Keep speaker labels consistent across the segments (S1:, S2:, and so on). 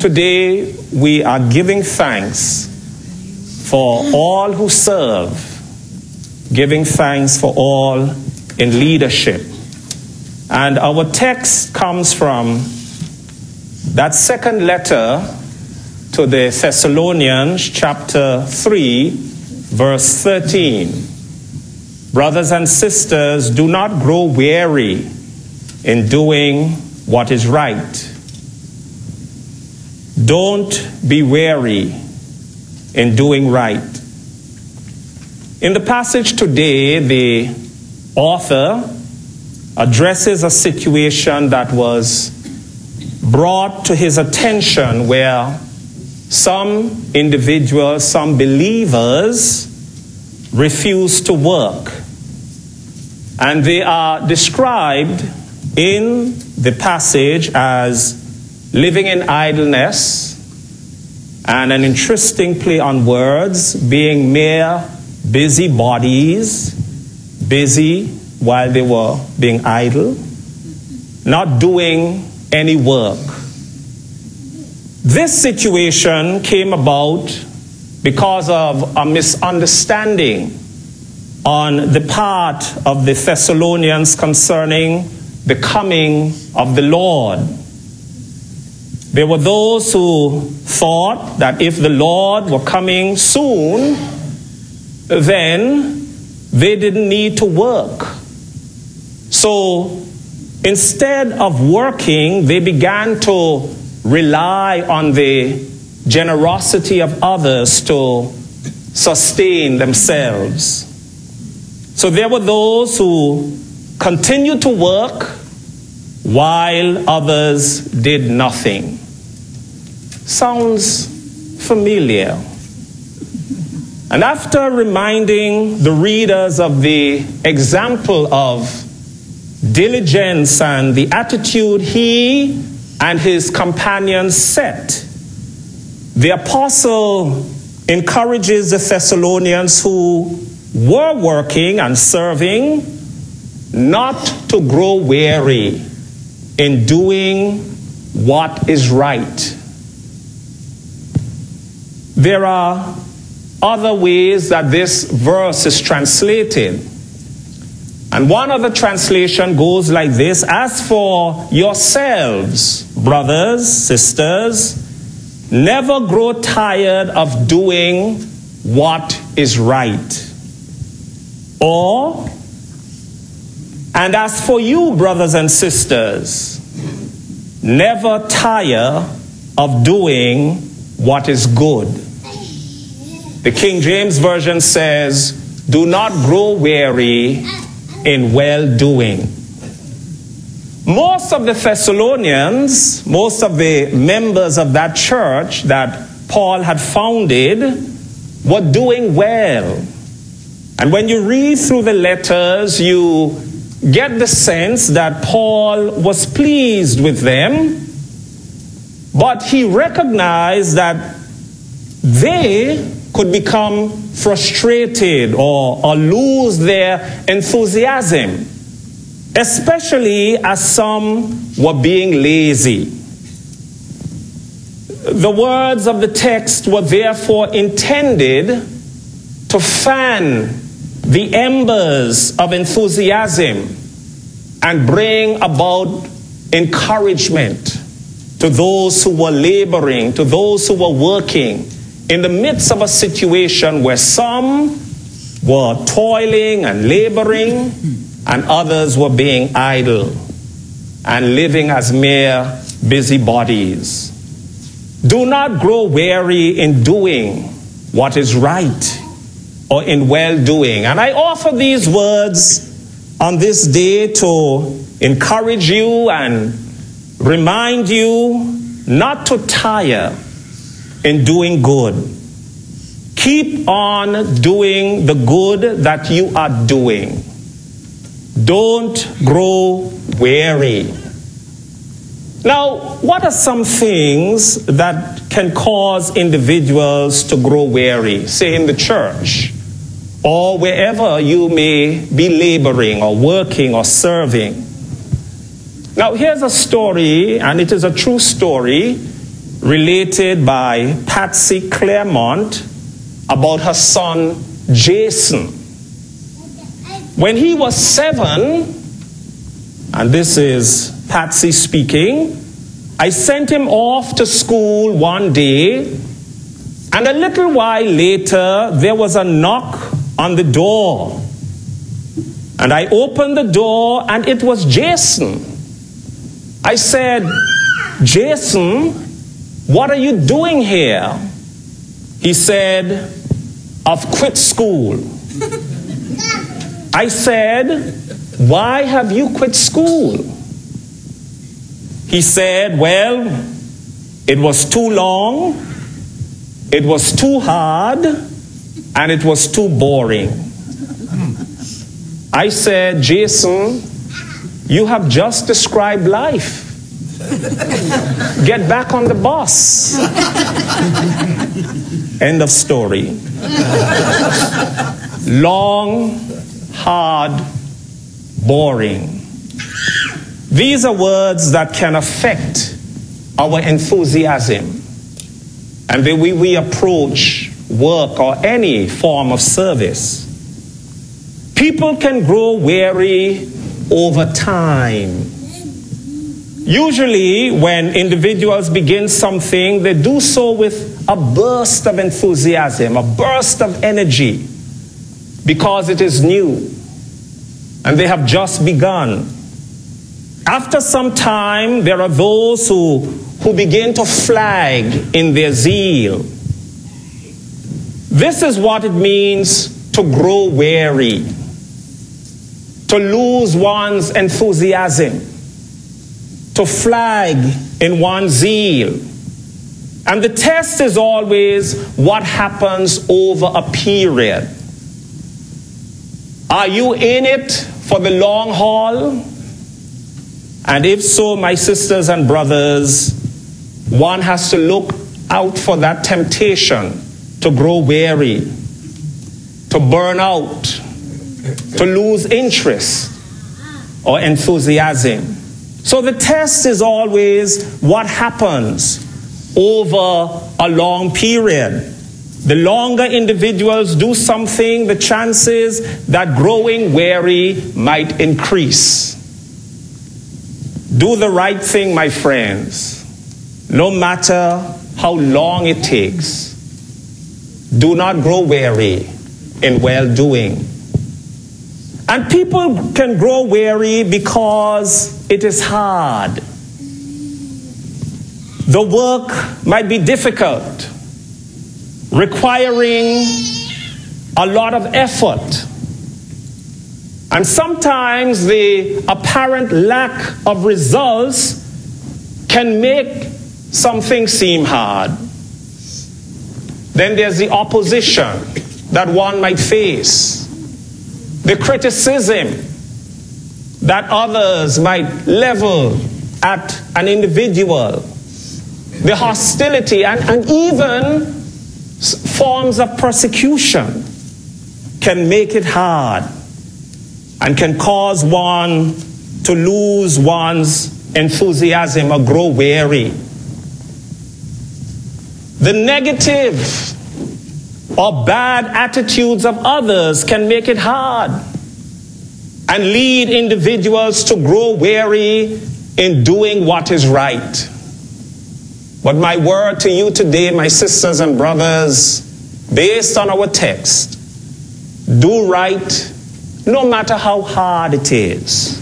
S1: Today we are giving thanks for all who serve, giving thanks for all in leadership. And our text comes from that second letter to the Thessalonians, chapter 3, verse 13. Brothers and sisters, do not grow weary in doing what is right. Don't be weary in doing right. In the passage today, the author addresses a situation that was brought to his attention where some individuals, some believers refuse to work. And they are described in the passage as living in idleness, and an interesting play on words, being mere busybodies, busy while they were being idle, not doing any work. This situation came about because of a misunderstanding on the part of the Thessalonians concerning the coming of the Lord. There were those who thought that if the Lord were coming soon, then they didn't need to work. So instead of working, they began to rely on the generosity of others to sustain themselves. So there were those who continued to work while others did nothing. Sounds familiar. And after reminding the readers of the example of diligence and the attitude he and his companions set, the apostle encourages the Thessalonians who were working and serving not to grow weary in doing what is right. There are other ways that this verse is translated. And one of the translation goes like this: as for yourselves, brothers, sisters, never grow tired of doing what is right. Or, and as for you, brothers and sisters, never tire of doing what is good. The King James Version says, do not grow weary in well-doing. Most of the Thessalonians, most of the members of that church that Paul had founded were doing well. And when you read through the letters, you get the sense that Paul was pleased with them, but he recognized that they could become frustrated or lose their enthusiasm, especially as some were being lazy. The words of the text were therefore intended to fan the embers of enthusiasm and bring about encouragement to those who were laboring, to those who were working in the midst of a situation where some were toiling and laboring and others were being idle and living as mere busybodies. Do not grow weary in doing what is right or in well-doing. And I offer these words on this day to encourage you and remind you not to tire in doing good. Keep on doing the good that you are doing. Don't grow weary. Now, what are some things that can cause individuals to grow weary, say in the church, or wherever you may be laboring or working or serving? Now, here's a story, and it is a true story, related by Patsy Claremont about her son Jason. When he was 7, and this is Patsy speaking, I sent him off to school one day, and a little while later there was a knock on the door. And I opened the door, and it was Jason. I said, "Jason, what are you doing here?" He said, "I've quit school." I said, "Why have you quit school?" He said, "Well, it was too long, it was too hard, and it was too boring." I said, "Jason, you have just described life. Get back on the bus." End of story. Long, hard, boring. These are words that can affect our enthusiasm and the way we approach work or any form of service. People can grow weary over time. Usually, when individuals begin something, they do so with a burst of enthusiasm, a burst of energy, because it is new and they have just begun. After some time, there are those who begin to flag in their zeal. This is what it means to grow weary, to lose one's enthusiasm, to flag in one's zeal. And the test is always what happens over a period. Are you in it for the long haul? And if so, my sisters and brothers, one has to look out for that temptation to grow weary, to burn out, to lose interest or enthusiasm. So the test is always what happens over a long period. The longer individuals do something, the chances that growing weary might increase. Do the right thing, my friends, no matter how long it takes. Do not grow weary in well-doing. And people can grow weary because it is hard. The work might be difficult, requiring a lot of effort. And sometimes the apparent lack of results can make something seem hard. Then there's the opposition that one might face, the criticism that others might level at an individual, the hostility, and even forms of persecution can make it hard and can cause one to lose one's enthusiasm or grow weary. The negative or bad attitudes of others can make it hard and lead individuals to grow weary in doing what is right. But my word to you today, my sisters and brothers, based on our text, do right no matter how hard it is.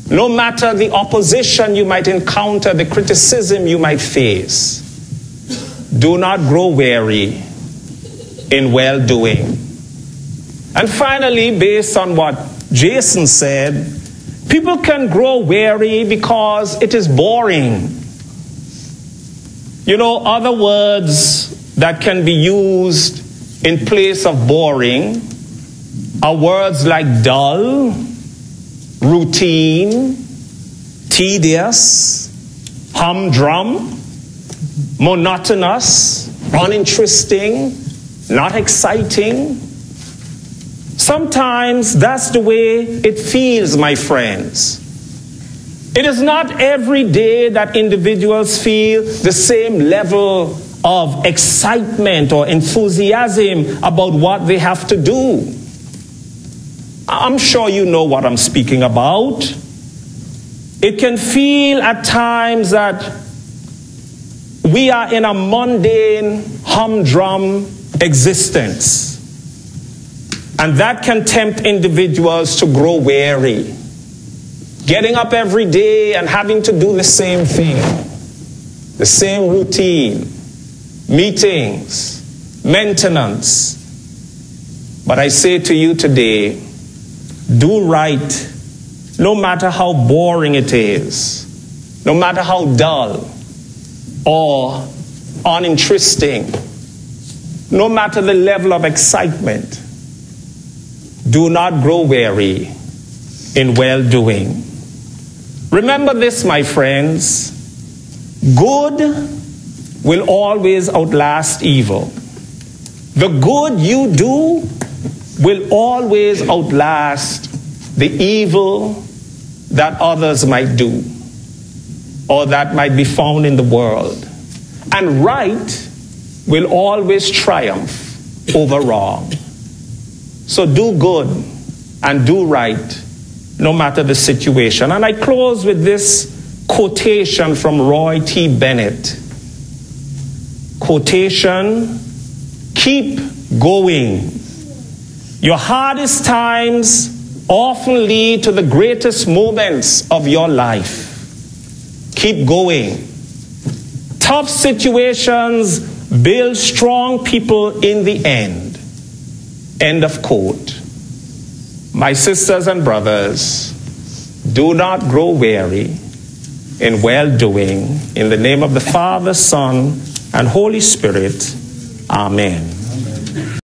S1: No matter the opposition you might encounter, the criticism you might face. Do not grow weary in well-doing. And finally, based on what Jason said, people can grow weary because it is boring. You know, other words that can be used in place of boring are words like dull, routine, tedious, humdrum, monotonous, uninteresting, not exciting. Sometimes that's the way it feels, my friends. It is not every day that individuals feel the same level of excitement or enthusiasm about what they have to do. I'm sure you know what I'm speaking about. It can feel at times that we are in a mundane, humdrum existence. And that can tempt individuals to grow weary. Getting up every day and having to do the same thing, the same routine, meetings, maintenance. But I say to you today, do right, no matter how boring it is, no matter how dull or uninteresting, no matter the level of excitement. Do not grow weary in well-doing. Remember this, my friends. Good will always outlast evil. The good you do will always outlast the evil that others might do or that might be found in the world. And right will always triumph over wrong. So do good and do right no matter the situation. And I close with this quotation from Roy T. Bennett. Quotation, keep going. Your hardest times often lead to the greatest moments of your life. Keep going. Tough situations build strong people in the end. End of quote. My sisters and brothers, do not grow weary in well-doing. In the name of the Father, Son, and Holy Spirit. Amen.